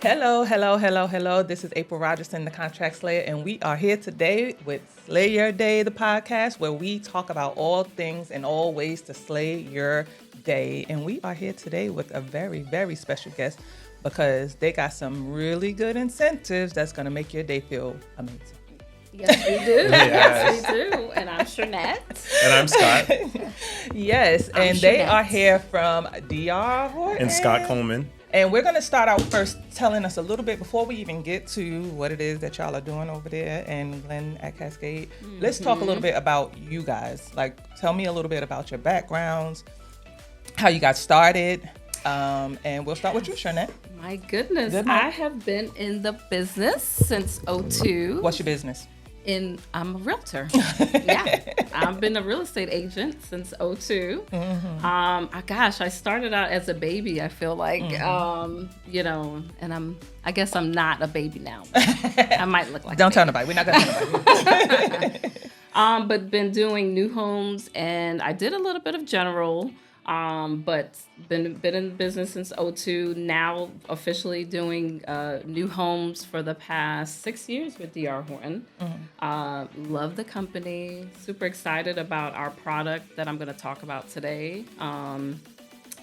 Hello, hello, hello, hello. This is April Rogerson, the Contract Slayer, and we are here today with Slay Your Day, the podcast, where we talk about all things and all ways to slay your day. And we are here today with a very, very special guest because they got some really good incentives that's going to make your day feel amazing. Yes, we do. Yes, we do. And I'm Shernette. And I'm Scott. Yes, and they are here from DR Horton. And Scott Coleman. And we're going to start out first telling us a little bit before we even get to what it is that y'all are doing over there in Glen at Cascade. Mm-hmm. Let's talk a little bit about you guys. Like, tell me a little bit about your backgrounds, how you got started, and we'll start with you, Shernette. My goodness. I have been in the business since '02. What's your business? I'm a realtor. Yeah, I've been a real estate agent since '02. Mm-hmm. I started out as a baby. I feel like, and I guess I'm not a baby now. I might look like. Don't tell nobody. We're not gonna tell nobody. But been doing new homes, and I did a little bit of general. But been in business since '02. Now officially doing new homes for the past 6 years with DR Horton. Mm-hmm. Love the company. Super excited about our product that I'm going to talk about today.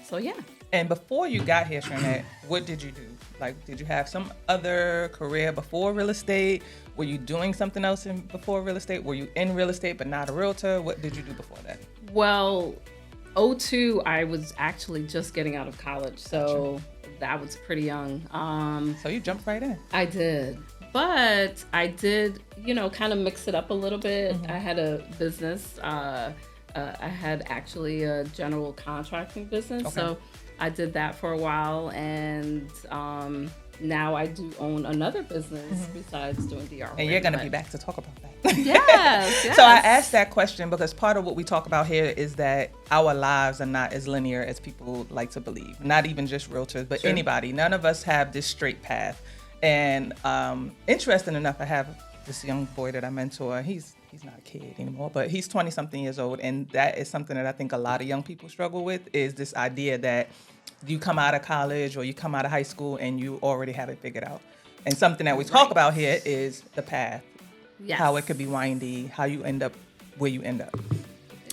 So yeah. And before you got here, Shernette, what did you do? Like, did you have some other career before real estate? Were you doing something else before real estate? Were you in real estate but not a realtor? What did you do before that? Well, '02, I was actually just getting out of college, so that was pretty young. So you jumped right in. I did. But I did, kind of mix it up a little bit. Mm-hmm. I had a business. I had actually a general contracting business. Okay. So I did that for a while, and now I do own another business besides doing DR. And you're going to be back to talk about that. Yes. So I asked that question because part of what we talk about here is that our lives are not as linear as people like to believe. Not even just realtors, but anybody. None of us have this straight path. And interesting enough, I have this young boy that I mentor. He's not a kid anymore, but he's 20-something years old. And that is something that I think a lot of young people struggle with, is this idea that you come out of college or you come out of high school and you already have it figured out. And something that we talk about here is the path. Yes. How it could be windy, how you end up where you end up.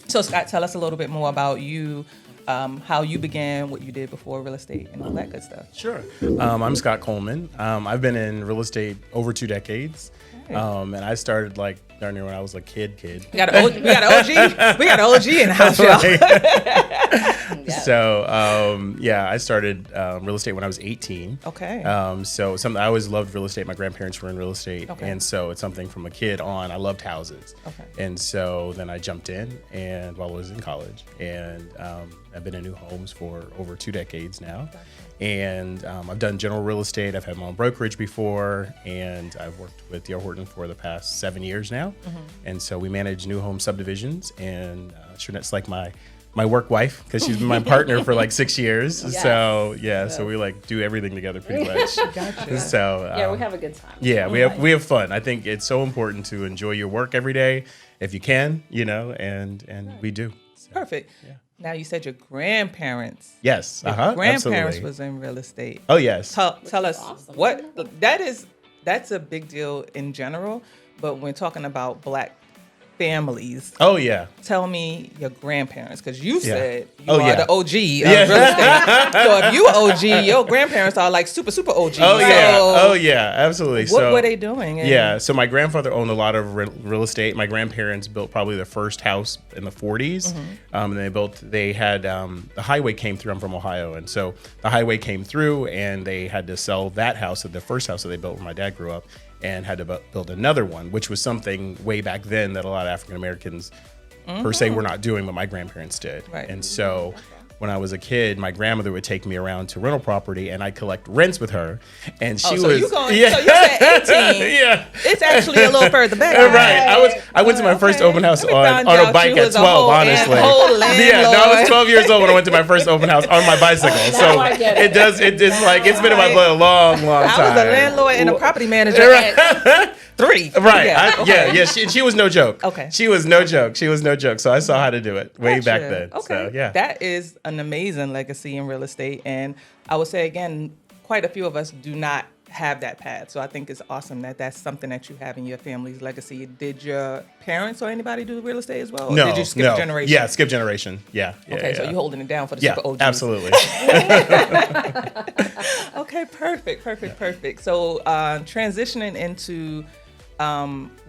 So Scott, tell us a little bit more about you, how you began, what you did before real estate and all that good stuff. Sure. I'm Scott Coleman. I've been in real estate over 2 decades. Okay. And I started darn near when I was a kid. We got an OG. We got an OG in the house, y'all. So, I started real estate when I was 18. Okay. So I always loved real estate. My grandparents were in real estate. Okay. And so it's something from a kid on. I loved houses. Okay. And so then I jumped in and while I was in college. And I've been in new homes for over 2 decades now. Gotcha. And I've done general real estate. I've had my own brokerage before, and I've worked with DR Horton for the past 7 years now. Mm-hmm. And so we manage new home subdivisions, and Shernette's like my work wife because she's been my partner for 6 years. Yes. So so we do everything together pretty much. Gotcha. So we have a good time. Yeah, we have fun. I think it's so important to enjoy your work every day if you can, and we do. So, perfect. Yeah. Now, you said your grandparents. Yes. Your grandparents absolutely. Was in real estate. Oh, yes. Tell us awesome. That's a big deal in general, but when talking about Black families. Oh, yeah. Tell me your grandparents, because you said you are the OG of real estate. So if you OG, your grandparents are super, super OG. Oh, yeah. Absolutely. What were they doing? So my grandfather owned a lot of real estate. My grandparents built probably their first house in the 40s. Mm-hmm. And they had, the highway came through. I'm from Ohio. And so the highway came through and they had to sell that house, the first house that they built where my dad grew up, and had to build another one, which was something way back then that a lot of African Americans per se were not doing, but my grandparents did. Right. And so when I was a kid, my grandmother would take me around to rental property and I'd collect rents with her. And she so you said 18. Yeah. It's actually a little further back. Right. I went to my first open house on a bike at 12, honestly. I was 12 years old when I went to my first open house on my bicycle. So it's been in my blood a long, long time. I was a landlord and a property manager at 3. Right. She was no joke. Okay. She was no joke. So I saw how to do it way back then. Okay. So, yeah. That is an amazing legacy in real estate. And I would say, again, quite a few of us do not have that path. So I think it's awesome that that's something that you have in your family's legacy. Did your parents or anybody do real estate as well? Or No, did you skip a generation? Yeah, skip generation. Yeah. Okay, so you're holding it down for the super OGs. Absolutely. Okay, perfect. So transitioning into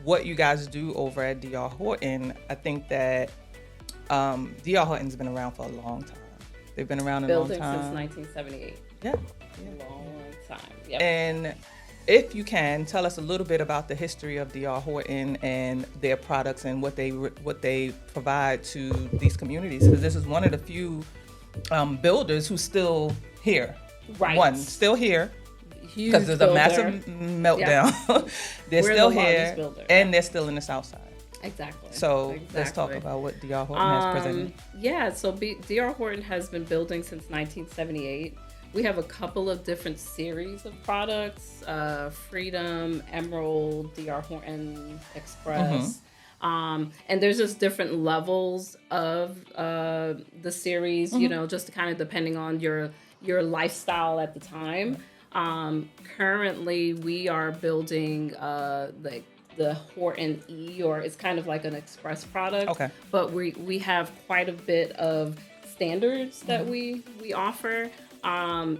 what you guys do over at D.R. Horton, I think that D.R. Horton's been around for a long time. They've been around a long time. Building since 1978. Yeah. Long time. Yep. And if you can, tell us a little bit about the history of D.R. Horton and their products and what they provide to these communities, because this is one of the few builders who's still here. Right. One, still here. Because there's a massive meltdown. Yep. They're We're still the here, largest builder. and they're still in the South Side. Exactly. So let's talk about what D.R. Horton has presented. Yeah, so D.R. Horton has been building since 1978. We have a couple of different series of products, Freedom, Emerald, D.R. Horton, Express. And there's just different levels of the series, you know, just kind of depending on your lifestyle at the time. Currently, we are building the Horton E, or it's kind of like an express product. Okay. But we have quite a bit of standards that we offer.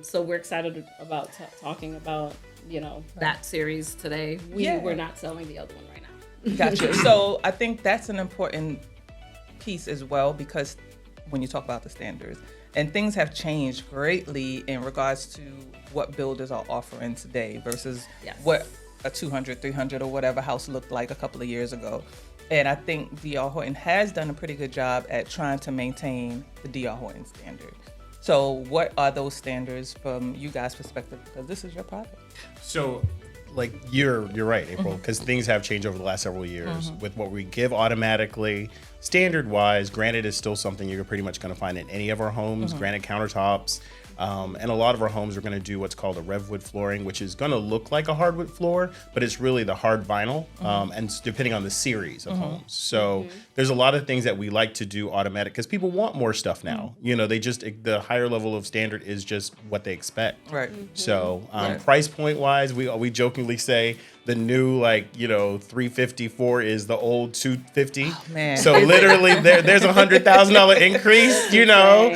So we're excited about talking about, you know, that series today. We're not selling the other one right now. Gotcha. So I think that's an important piece as well, because when you talk about the standards, and things have changed greatly in regards to what builders are offering today versus what a 200, 300 or whatever house looked like a couple of years ago. And I think D.R. Horton has done a pretty good job at trying to maintain the D.R. Horton standard. So what are those standards from you guys' perspective? Because this is your product. So, like, you're right, April, because things have changed over the last several years with what we give automatically. Standard-wise, granite is still something you're pretty much going to find in any of our homes, granite countertops. And a lot of our homes are going to do what's called a revwood flooring, which is going to look like a hardwood floor, but it's really the hard vinyl, and depending on the series of homes. So there's a lot of things that we like to do automatic because people want more stuff now. You know, the higher level of standard is just what they expect. Right. So price point wise, we jokingly say the new, like, you know, 354 is the old 250. Oh, man. So literally there's $100,000 increase, you know.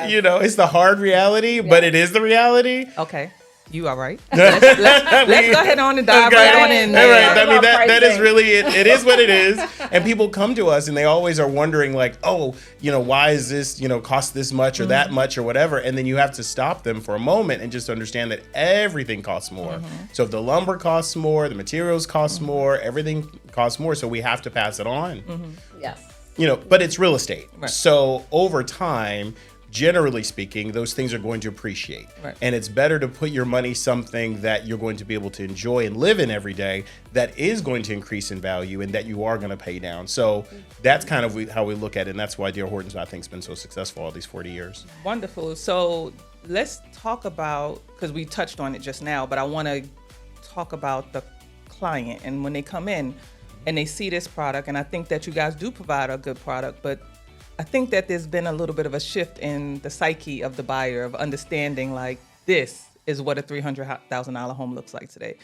You know, it's the hard reality, but it is the reality. Okay. You are right. Let's go ahead on and dive right on in. All right. I mean, that is really it. It is what it is. And people come to us and they always are wondering, like, oh, you know, why is this, you know, cost this much or that much or whatever? And then you have to stop them for a moment and just understand that everything costs more. So if the lumber costs more, the materials cost more, everything costs more. So we have to pass it on. Yes. You know, but it's real estate. Right. So over time, generally speaking, those things are going to appreciate. Right. And it's better to put your money something that you're going to be able to enjoy and live in every day that is going to increase in value and that you are going to pay down. So that's kind of how we look at it. And that's why D.R. Horton's, I think, has been so successful all these 40 years. Wonderful. So let's talk about, because we touched on it just now, but I want to talk about the client and when they come in and they see this product. And I think that you guys do provide a good product, but I think that there's been a little bit of a shift in the psyche of the buyer of understanding, like, this is what a $300,000 home looks like today.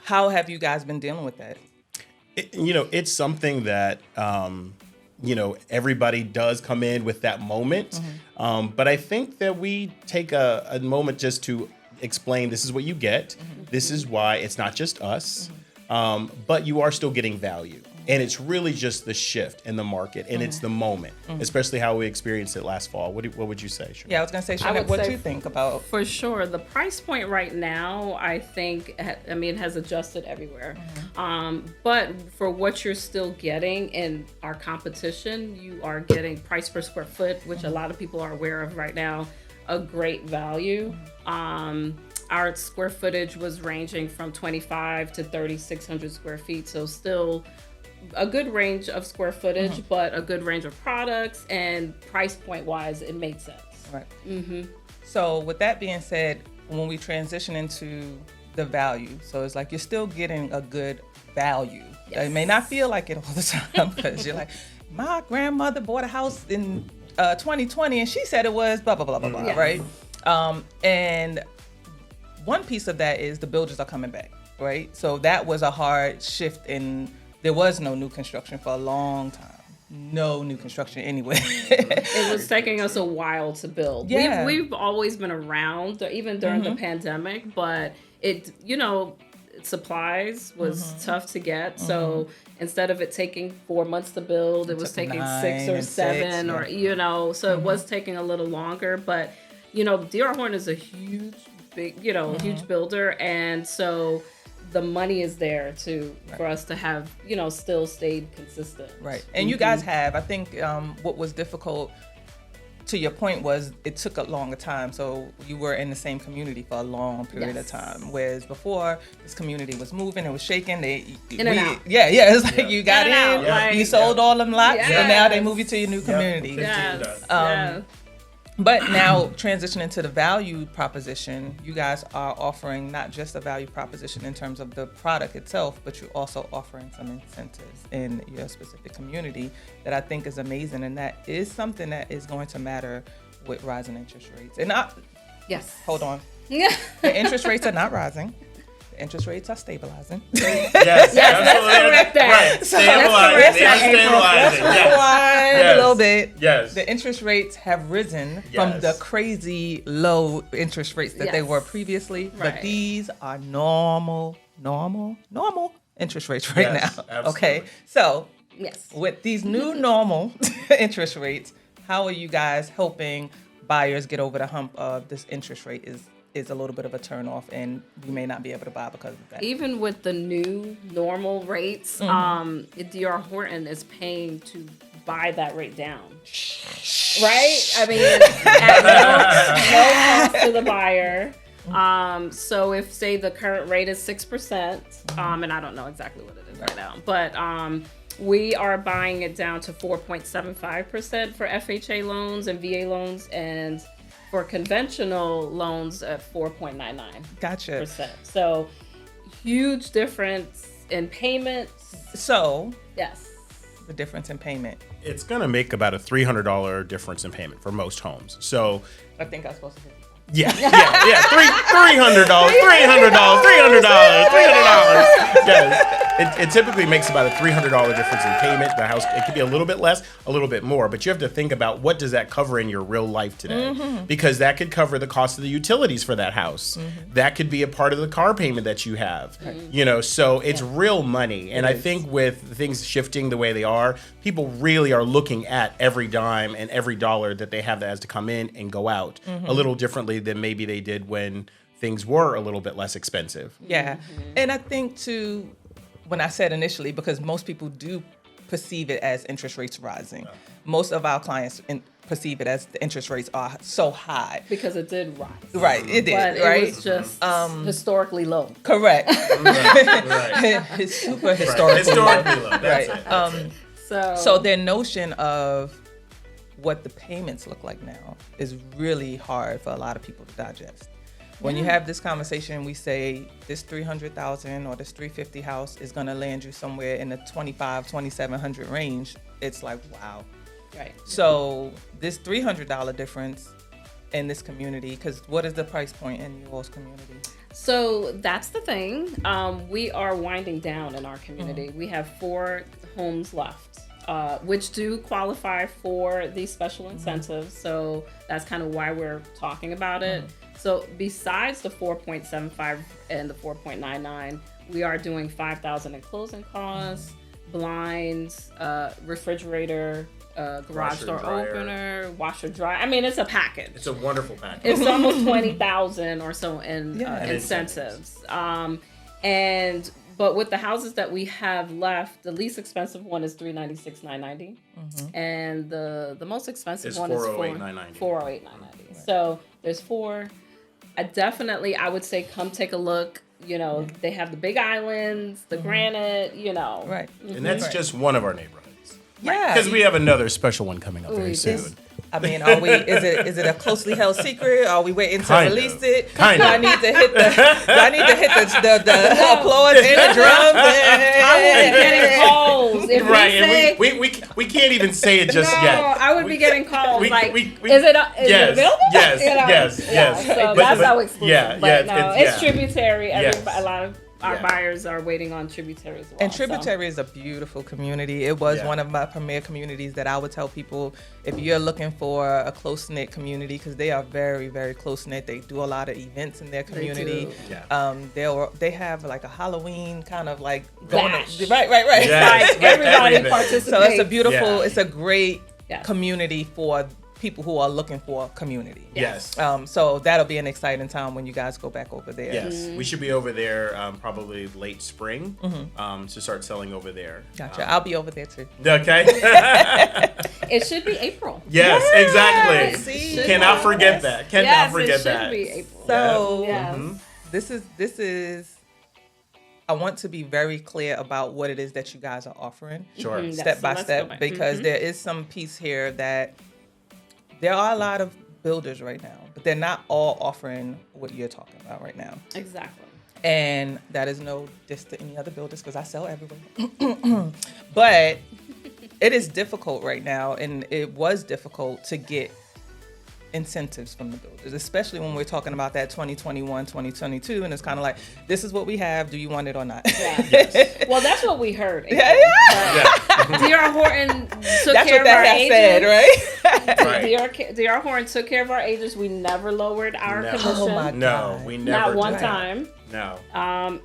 How have you guys been dealing with that? You know, it's something that, you know, everybody does come in with that moment. But I think that we take a moment just to explain, this is what you get. This is why it's not just us, but you are still getting value. And it's really just the shift in the market, and it's the moment, especially how we experienced it last fall. What would you say, Shanette? Yeah, I was going to say, Shanette, what do you think about? For sure. The price point right now, I think, I mean, it has adjusted everywhere. But for what you're still getting in our competition, you are getting price per square foot, which a lot of people are aware of right now, a great value. Our square footage was ranging from 25 to 3,600 square feet, so still a good range of square footage, but a good range of products, and price point wise, it made sense. Right. So with that being said, when we transition into the value, so it's like you're still getting a good value. Yes. It may not feel like it all the time because you're like, my grandmother bought a house in 2020 and she said it was blah, blah, blah, blah, blah, right? And one piece of that is the builders are coming back, right? So that was a hard shift there was no new construction for a long time. No new construction anywhere. It was taking us a while to build. Yeah. We've always been around, even during the pandemic, but supplies was tough to get. So instead of it taking 4 months to build, it was taking 6 or 7 or, so it was taking a little longer. But, D.R. Horton is a huge builder. And so the money is there for us to have, still stayed consistent. Right. And you guys have, I think what was difficult to your point was it took a longer time. So you were in the same community for a long period of time. Whereas before, this community was moving, it was shaking. In and out. Yeah. It's like you got in, you sold all them lots, and now they move you to your new community. But now transitioning to the value proposition, you guys are offering not just a value proposition in terms of the product itself, but you're also offering some incentives in your specific community that I think is amazing. And that is something that is going to matter with rising interest rates. And hold on. The interest rates are not rising. The interest rates are stabilizing. Yes, let's correct that. Right. Stabilizing. They are stabilizing. A little bit. Yes. The interest rates have risen from the crazy low interest rates that they were previously. Right. But these are normal interest rates right now. Absolutely. Okay. So with these new normal interest rates, how are you guys helping buyers get over the hump of this interest rate is a little bit of a turnoff, and we may not be able to buy because of that. Even with the new normal rates, D.R. Horton is paying to buy that rate down. Right? I mean, at no cost to the buyer. So if, say, the current rate is 6%, and I don't know exactly what it is right now, but we are buying it down to 4.75% for FHA loans and VA loans, and for conventional loans at 4.99%. Gotcha. So huge difference in payments. So yes, the difference in payment. It's gonna make about a $300 difference in payment for most homes. So I think I was supposed to. $300. Yes. It typically makes about a $300 difference in payment. The house, it could be a little bit less, a little bit more, but you have to think about what does that cover in your real life today? Because that could cover the cost of the utilities for that house. That could be a part of the car payment that you have. So it's real money. And I think with things shifting the way they are, people really are looking at every dime and every dollar that they have that has to come in and go out a little differently than maybe they did when things were a little bit less expensive. Yeah. And I think too, when I said initially, because most people do perceive it as interest rates rising. Most of our clients perceive it as the interest rates are so high. Because it did rise. Right, it did, but right? It was just historically low. Correct. It's super historically low. That's right. So their notion of what the payments look like now is really hard for a lot of people to digest. When you have this conversation, we say this $300,000 or this $350,000 house is going to land you somewhere in the $2,700 range. It's like, wow. Right. So this $300 difference in this community, because what is the price point in your all's community? So that's the thing. We are winding down in our community. We have 4 homes left, which do qualify for these special incentives. So that's kind of why we're talking about it. So besides the 4.75 and the 4.99, we are doing $5,000 in closing costs, blinds, refrigerator, garage door opener, washer dryer. I mean, it's a package. It's a wonderful package. It's almost $20,000 or so in incentives. But with the houses that we have left, the least expensive one is $396,990, and the most expensive one is $408,990. So there's 4. I would say come take a look. They have the big islands, the granite. Right, and that's just one of our neighborhoods. Yeah, because we have another special one coming up very soon. I mean, are we? Is it a closely held secret? Are we waiting to release it? Kind do of. I need to hit the applause and the drums? I will be getting calls if Right, we say. and we can't even say it just No, yet. I would be getting calls is yes, it available? Yes, You know? yes, yes. So that's how exclusive. Yeah, but yeah, no, it's tributary. Yes. A lot of our buyers are waiting on tributary as well. And Tributary is a beautiful community. It was Yeah. one of my premier communities that I would tell people if you're looking for a close knit community, because they are very, very close knit. They do a lot of events in their community. They have like a Halloween kind of like going right. Yes, Like everybody everything. participates. So it's a beautiful, it's a great Yes. community for people who are looking for community. Yes. So that'll be an exciting time when you guys go back over there. Yes, we should be over there probably late spring to start selling over there. Gotcha. I'll be over there too. Okay. It should be April. Yes, exactly. See? Cannot forget that. Cannot forget it should that. be April. So Yes. this is I want to be very clear about what it is that you guys are offering. Sure. Mhm. Step So by let's go step, back. because there is some piece here that there are a lot of builders right now, but they're not all offering what you're talking about right now. Exactly. And that is no diss to any other builders because I sell everywhere. But it is difficult right now, and it was difficult to get incentives from the builders, especially when we're talking about that 2021, 2022, and it's kind of like, this is what we have. Do you want it or not? Yeah. Well, that's what we heard. Yeah. D.R. Horton took That's care what of our that agents. said, right? Right. D.R. Horton took care of our agents. We never lowered our No. commission. Oh my No, we never Not one did. time. No.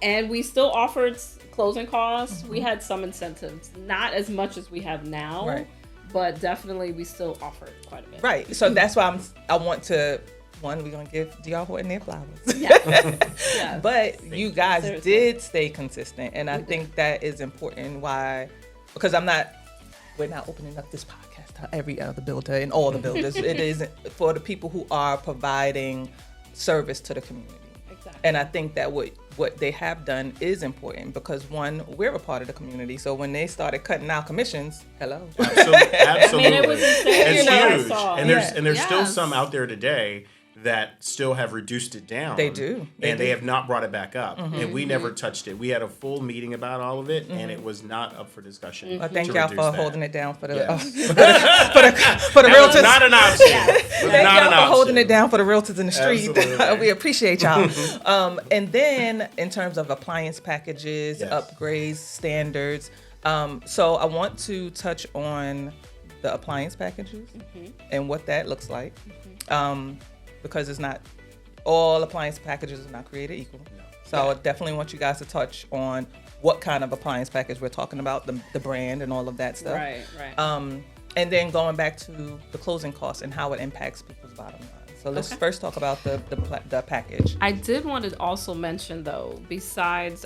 And we still offered closing costs. We had some incentives, not as much as we have now, Right. but definitely we still offered quite a bit. Right. So that's why I want to, we're going to give D.R. Horton their flowers. Yeah. But you guys Seriously. did stay consistent. And I think that is important. Why? Because we're not opening up this podcast to every other builder and all the builders. It is for the people who are providing service to the community. Exactly. And I think that what they have done is important because, one, we're a part of the community. So when they started cutting out commissions, hello. Absolutely. I mean, it was insane. It's I huge. saw. And there's still Yes. some out there today that still have reduced it down. They do. They have not brought it back up. And we never touched it. We had a full meeting about all of it, and it was not up for discussion. Well, thank to y'all reduce for that. holding it down for the Yes. for the That was realtors. not an option. Yes. Was Thank not y'all an for holding option. it down for the realtors in the street. Absolutely. We appreciate y'all. And then in terms of appliance packages, Yes. upgrades, standards. So I want to touch on the appliance packages and what that looks like. Because it's not all appliance packages are not created equal. So I definitely want you guys to touch on what kind of appliance package we're talking about, the brand and all of that stuff. Right, right. And then going back to the closing costs and how it impacts people's bottom line. So let's first talk about the package. I did want to also mention though, besides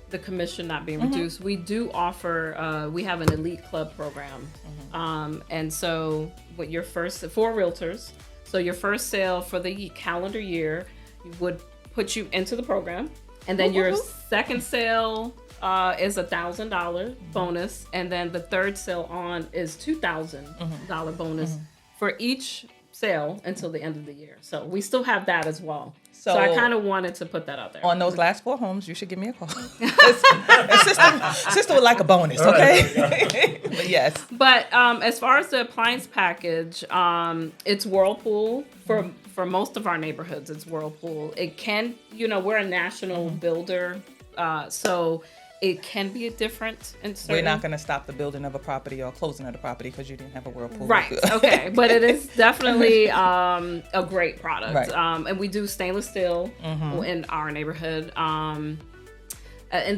the commission not being reduced, we do offer, we have an elite club program. And so with your first, for realtors, so your first sale for the calendar year would put you into the program. And then your second sale is $1,000 bonus. And then the third sale on is $2,000 bonus for each sale until the end of the year. So we still have that as well. So I kind of wanted to put that out there. On those last 4 homes, you should give me a call. sister would like a bonus, okay? But yes. But as far as the appliance package, it's Whirlpool for most of our neighborhoods. It's Whirlpool. It can, we're a national builder, so it can be different in certain. We're not going to stop the building of a property or closing of the property because you didn't have a Whirlpool. Right. Okay. But it is definitely a great product. Right. And we do stainless steel in our neighborhood. And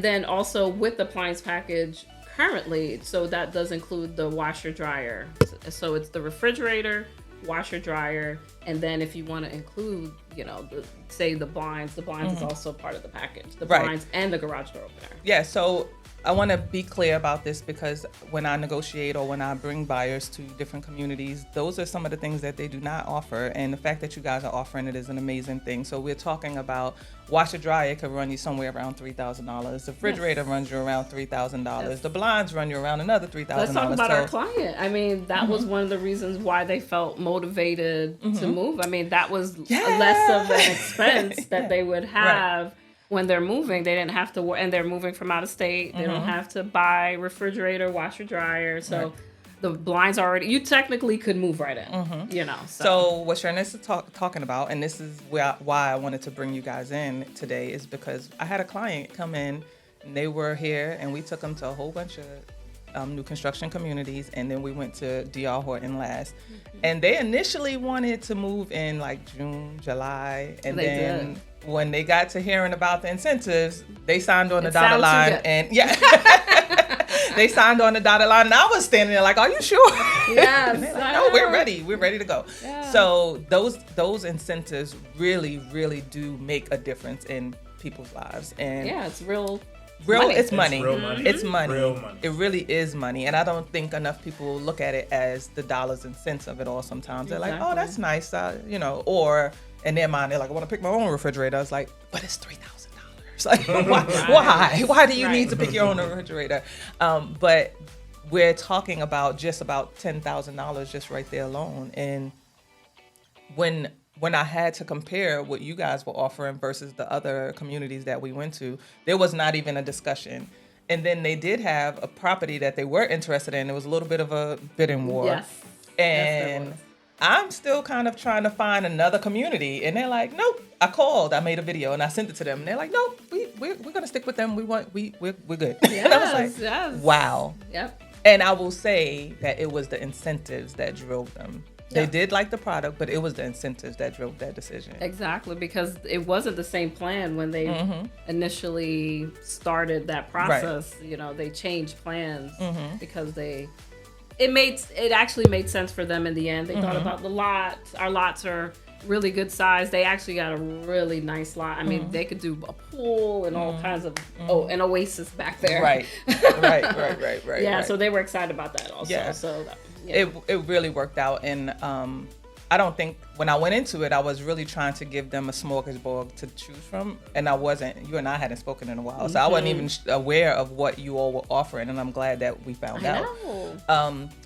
then also with the appliance package currently, so that does include the washer dryer. So it's the refrigerator, washer, dryer, and then if you want to include, you know, the blinds is also part of the package. The blinds and the garage door opener. Yeah, so I want to be clear about this because when I negotiate or when I bring buyers to different communities, those are some of the things that they do not offer. And the fact that you guys are offering it is an amazing thing. So we're talking about washer dryer could run you somewhere around $3,000. The refrigerator runs you around $3,000. Yes. The blinds run you around another $3,000. Let's talk about our client. I mean, that was one of the reasons why they felt motivated to move. I mean, that was less of an expense that they would have when they're moving. They didn't have to, and they're moving from out of state. They don't have to buy refrigerator, washer, dryer. So the blinds already, you technically could move right in, you know. So what Sharon is talking about, and this is why I wanted to bring you guys in today, is because I had a client come in, and they were here, and we took them to a whole bunch of new construction communities, and then we went to DR Horton last. And they initially wanted to move in like June, July, and then when they got to hearing about the incentives, they signed on the dotted line, and they signed on the dotted line, and I was standing there like, "Are you sure?" Yes. Like, no, we're ready. We're ready to go. Yeah. So those incentives really, really do make a difference in people's lives, and it's real. Money. It's money. It's money. Real money. It really is money. And I don't think enough people look at it as the dollars and cents of it all sometimes. They're like, oh, that's nice, you know, or in their mind, they're like, I want to pick my own refrigerator. I was like, but it's $3,000. Like, why? Why do you need to pick your own refrigerator? But we're talking about just about $10,000 just right there alone. And when I had to compare what you guys were offering versus the other communities that we went to, there was not even a discussion. And then they did have a property that they were interested in. It was a little bit of a bidding war. Yes. And I'm still kind of trying to find another community. And they're like, nope. I called, I made a video, and I sent it to them. And they're like, nope, we're going to stick with them. We're good. Yes, and I was like, wow. Yep. And I will say that it was the incentives that drove them. They did like the product, but it was the incentives that drove that decision. Exactly, because it wasn't the same plan when they initially started that process. Right. You know, they changed plans because it actually made sense for them in the end. They thought about the lot. Our lots are really good size. They actually got a really nice lot. I mean, they could do a pool and all kinds of an oasis back there. Right. Yeah, so they were excited about that also. Yeah. So it really worked out, and I don't think when I went into it, I was really trying to give them a smorgasbord to choose from, and I wasn't. You and I hadn't spoken in a while, so I wasn't even aware of what you all were offering, and I'm glad that we found out.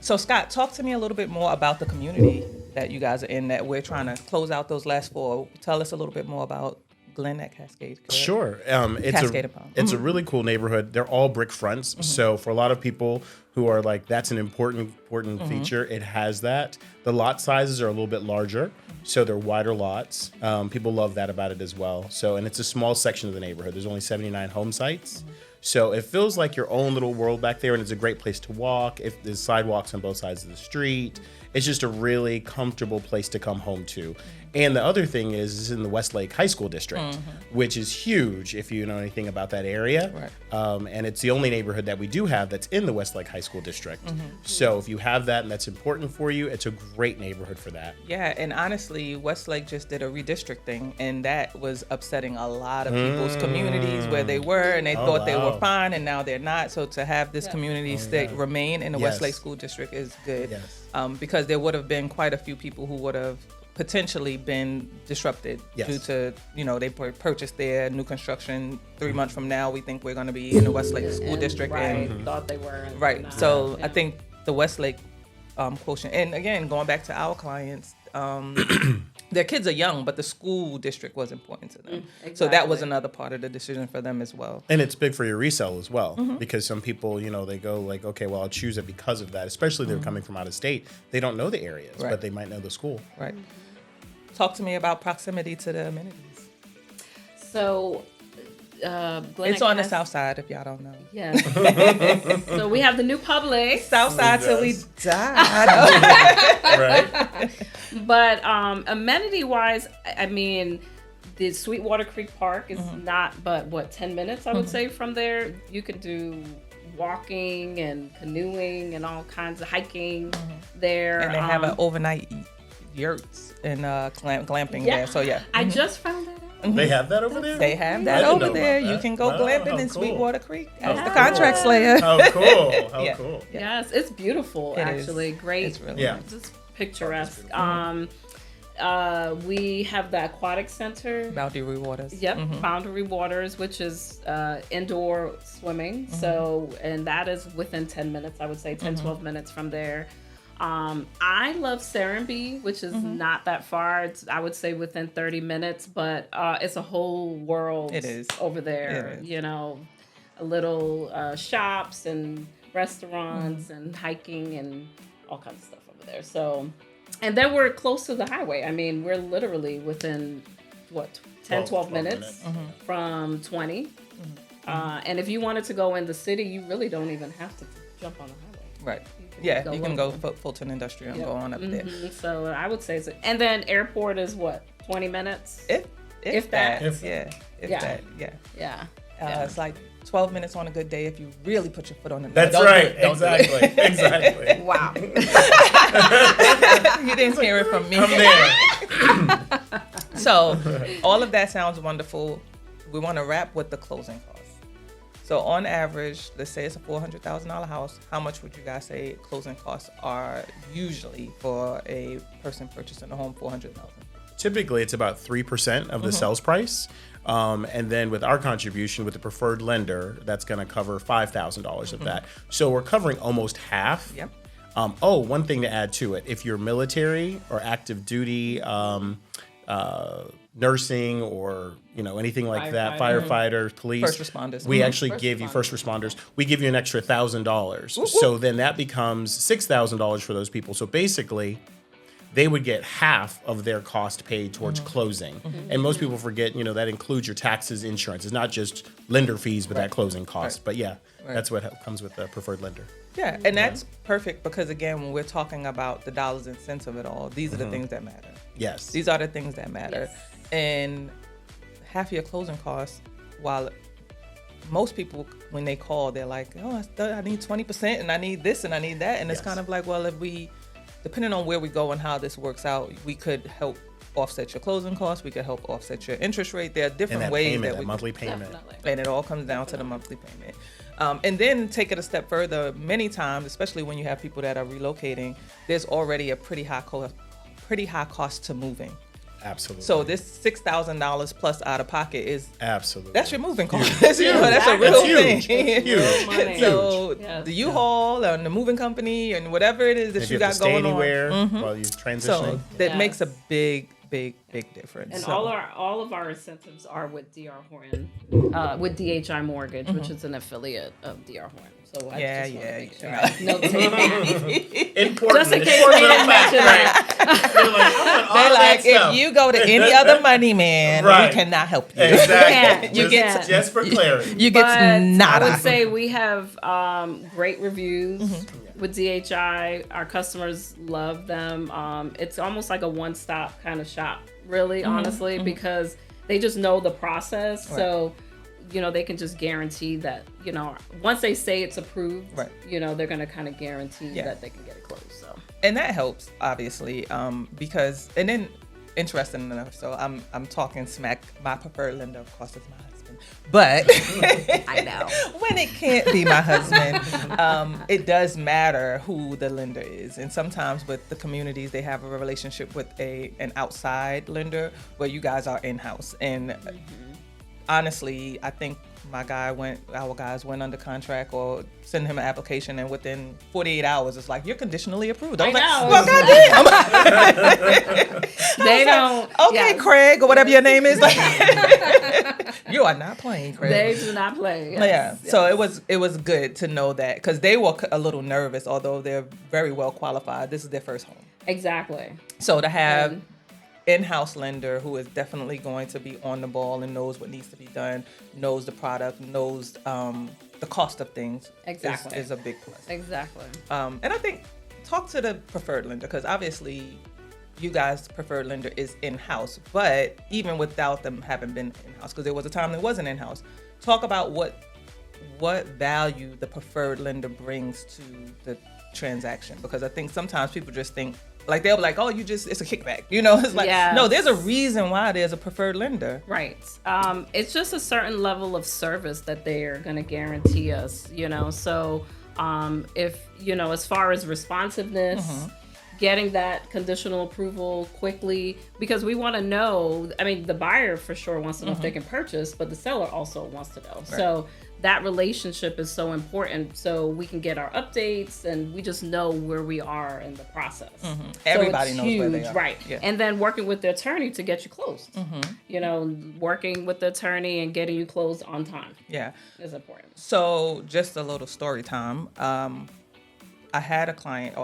So Scott, talk to me a little bit more about the community that you guys are in, that we're trying to close out those last 4. Tell us a little bit more about Glen at Cascade. Correct? Sure. It's a really cool neighborhood. They're all brick fronts. So for a lot of people who are like, that's an important feature, it has that. The lot sizes are a little bit larger, so they're wider lots. People love that about it as well. So, and it's a small section of the neighborhood. There's only 79 home sites. So it feels like your own little world back there, and it's a great place to walk. If there's sidewalks on both sides of the street, it's just a really comfortable place to come home to. And the other thing is, it's in the Westlake High School District, which is huge if you know anything about that area. Right. And it's the only neighborhood that we do have that's in the Westlake High School District. So if you have that and that's important for you, it's a great neighborhood for that. Yeah, and honestly, Westlake just did a redistricting, and that was upsetting a lot of people's communities where they were, and they thought they were fine, and now they're not. So to have this community remain in the Westlake School District is good, because there would have been quite a few people who would have potentially been disrupted due to, you know, they purchased their new construction 3 months from now. We think we're going to be in the Westlake School District. And thought they were. So I think the Westlake quotient, and again, going back to our clients, their kids are young, but the school district was important to them. Exactly. So that was another part of the decision for them as well. And it's big for your resale as well, because some people, you know, they go like, okay, well, I'll choose it because of that, especially if they're coming from out of state. They don't know the areas, but they might know the school. Right. Talk to me about proximity to the amenities. So, it's on the south side, if y'all don't know. Yes. So we have the new Publix. South side till we die. Right. But amenity-wise, I mean, the Sweetwater Creek Park is not but 10 minutes, I would say, from there. You could do walking and canoeing and all kinds of hiking there. And they have an overnight yurts and glamping there. So yeah, I just found that out. They have that over there? They have that over there. You can go glamping in cool. Sweetwater Creek. That's How the contract cool. slayer. How cool. How Yeah. cool. Yes, it's beautiful. It is. Actually, great. It's really Yeah. Just picturesque. We have the aquatic center. Boundary Waters. Yep, Boundary Waters, which is indoor swimming. So, and that is within 10 minutes, I would say 10, 12 minutes from there. I love Serenbe, which is not that far. It's, I would say within 30 minutes, but it's a whole world It is. over there. It is. You know, a little shops and restaurants and hiking and all kinds of stuff over there. So, and then we're close to the highway. I mean, we're literally within, what, 10, 12 minutes from 20. And if you wanted to go in the city, you really don't even have to jump on the highway. Right. Yeah, you can go local. Fulton Industrial and go on up there. So I would say, and then airport is what, 20 minutes? If that. If- Yeah. If Yeah. that. Yeah. Yeah. It's like 12 minutes on a good day if you really put your foot on it. That's Don't do right. it. Don't do it. Exactly. Exactly. Wow. You didn't hear it from me. I'm there. So all of that sounds wonderful. We want to wrap with the closing costs. So on average, let's say it's a $400,000 house. How much would you guys say closing costs are usually for a person purchasing a home? $400,000. Typically, it's about 3% of the sales price. And then with our contribution with the preferred lender, that's going to cover $5,000 of that. So we're covering almost half. Yep. One thing to add to it, if you're military or active duty, nursing or anything like that, firefighters, police, First responders. we actually give you first responders. We give you an extra $1,000. So then that becomes $6,000 for those people. So basically, they would get half of their cost paid towards closing. And most people forget, that includes your taxes, insurance. It's not just lender fees, but that closing cost. Right. But yeah, that's what comes with the preferred lender. Yeah, and that's perfect because, again, when we're talking about the dollars and cents of it all, these are the things that matter. Yes. These are the things that matter. Yes. And half your closing costs, while most people, when they call, they're like, oh, I need 20% and I need this and I need that. And it's Yes. kind of like, well, if we, depending on where we go and how this works out, we could help offset your closing costs. We could help offset your interest rate. There are And different that ways payment, that that we monthly payment. Definitely. and it all comes down to the monthly payment. And then take it a step further. Many times, especially when you have people that are relocating, there's already a pretty high cost to moving. Absolutely. So this $6,000 plus out of pocket is Absolutely. that's your moving cost. Huge. That's a Exactly. real Huge. thing. Huge. Money. So Yes. the U-Haul and the moving company and whatever it is that If you you have got to stay going anywhere on, while you're so transitioning. that Yes. makes a big difference. And So, all of our incentives are with DR Horton, with DHI Mortgage, which is an affiliate of DR Horton. So I Yeah, just want yeah, to make sure yeah. I notate that. Important. Just in case we didn't mention that. They're like, I want all they're that like, stuff. if you go to any other money man, Right. we cannot help you. Exactly. You get- just for clarity. You get But nada. I would say we have great reviews with DHI. Our customers love them. It's almost like a one-stop kind of shop, really, honestly, because they just know the process. Right. So, they can just guarantee that, once they say it's approved, Right. they're going to kind of guarantee Yeah. that they can get it closed. So, And that helps, obviously, because, and then interesting enough, so I'm talking smack. My preferred lender, of course, is my husband, but I know. when it can't be my husband, it does matter who the lender is. And sometimes with the communities, they have a relationship with an outside lender where you guys are in-house. And honestly, I think our guys went under contract or send him an application, and within 48 hours, it's like, you're conditionally approved. I was like, know. well, goddamn. They don't. Okay, yes. Craig, or whatever your name is. You are not playing, Craig. They do not play. Yes. Yeah, Yes. so it was good to know that, because they were a little nervous, although they're very well qualified. This is their first home. Exactly. So to have And- in-house lender who is definitely going to be on the ball and knows what needs to be done, knows the product, knows the cost of things, Exactly. is a big plus. Exactly. And I think talk to the preferred lender, because obviously you guys' preferred lender is in-house, but even without them having been in-house, because there was a time that wasn't in-house, talk about what value the preferred lender brings to the transaction, because I think sometimes people just think Like they'll be like, oh, it's a kickback. It's like, no, there's a reason why there's a preferred lender. Right. It's just a certain level of service that they're going to guarantee us, So if, as far as responsiveness, getting that conditional approval quickly, because we want to know, the buyer for sure wants to know if they can purchase, but the seller also wants to know. Right. So that relationship is so important, so we can get our updates and we just know where we are in the process. Everybody knows where they are. Right. Yeah. And then working with the attorney to get you closed. Working with the attorney and getting you closed on time. Yeah. Is important. So just a little story time. I had a client,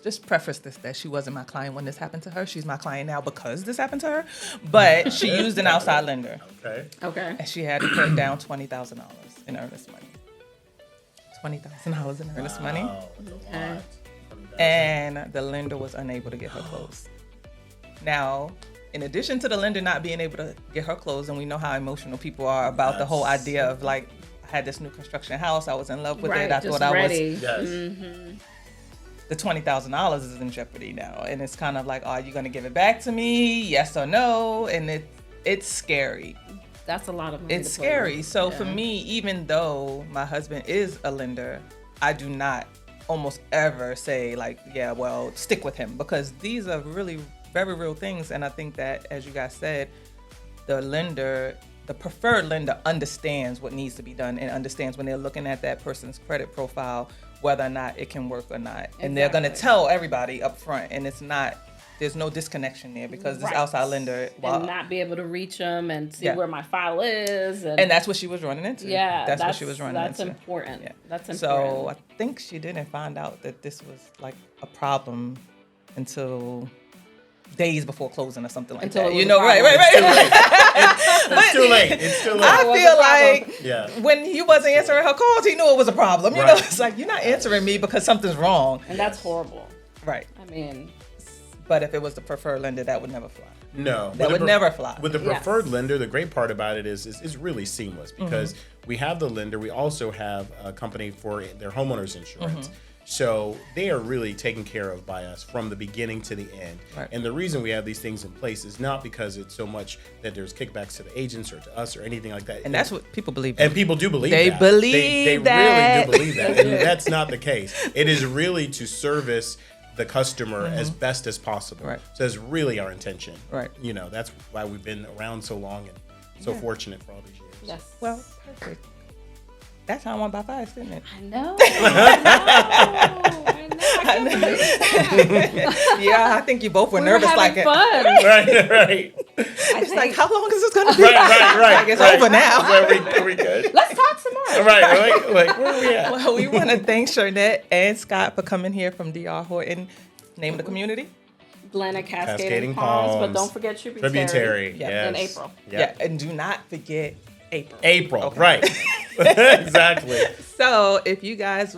just preface this that she wasn't my client when this happened to her. She's my client now because this happened to her. But she used an outside lender. Okay. And she had to put down $20,000 in earnest money. $20,000 in earnest money. Okay. And the lender was unable to get her closed. Now, in addition to the lender not being able to get her closed, and we know how emotional people are about the whole idea of like, I had this new construction house, I was in love with it, I thought ready. I was... The $20,000 is in jeopardy now, and it's kind of like, are you going to give it back to me? Yes or no? And it's scary. That's a lot of money. It's scary. So for me, even though my husband is a lender, I do not almost ever say like, yeah, well, stick with him, because these are really very real things. And I think that, as you guys said, the preferred lender understands what needs to be done and understands when they're looking at that person's credit profile whether or not it can work or not. Exactly. And they're going to tell everybody up front, and there's no disconnection there because this outside lender... and not be able to reach them and see where my file is. And that's what she was running into. Yeah. That's what she was running into. That's important. Yeah. That's important. So I think she didn't find out that this was like a problem until... days before closing or something like that. It's too late. It's too late. I feel like when he wasn't answering her calls, he knew it was a problem. You know, it's like, you're not answering me because something's wrong. And that's horrible. Right. I but if it was the preferred lender, that would never fly. No. That would never fly. With the preferred lender, the great part about it is it's really seamless because we have the lender. We also have a company for their homeowners insurance. So they are really taken care of by us from the beginning to the end. Right. And the reason we have these things in place is not because it's so much that there's kickbacks to the agents or to us or anything like that. And that's what people believe. And people do believe that. They really do believe that. And that's not the case. It is really to service the customer as best as possible. Right. So that's really our intention. Right. You know, that's why we've been around so long and so fortunate for all these years. Yes. Well, perfect. That's how I won by 5, didn't it? I know. I can't believe that. Yeah, I think you both were nervous like it. Fun. Right. It's like, how long is this going to be? Right. Like, it's over now. Are we good? Let's talk some more. Right. Like, where are we at? Well, we want to thank Shernette and Scott for coming here from DR Horton. Name of the community? Glenna Cascading Palms. But don't forget Tributary. Yes. In April. Yeah, and do not forget April. Okay. Right. Exactly. So if you guys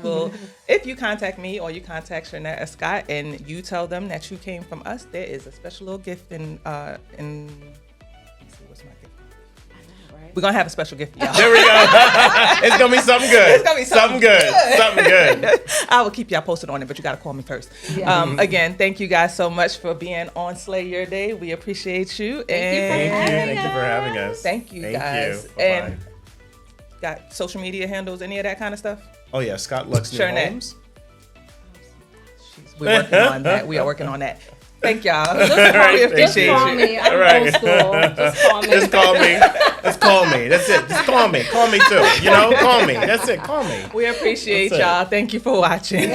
if you contact me or you contact Shernette or Scott and you tell them that you came from us, there is a special little gift in let's see, what's my gift? Right? We're going to have a special gift for y'all. There we go. It's going to be something good. It's going to be something good. Something good. I will keep y'all posted on it, but you got to call me first. Yeah. Again, thank you guys so much for being on Slay Your Day. We appreciate you. Thank you for having us. Thank you guys. Thank you. And got social media handles, any of that kind of stuff? Oh, yeah. Scott Lux New Homes. We're working on that. We are working on that. Thank y'all. We appreciate you. Just call me. I'm old school. Just call me. Just call me. That's it. Just call me. Call me too. You know, call me. That's it. Call me. We appreciate y'all. Thank you for watching.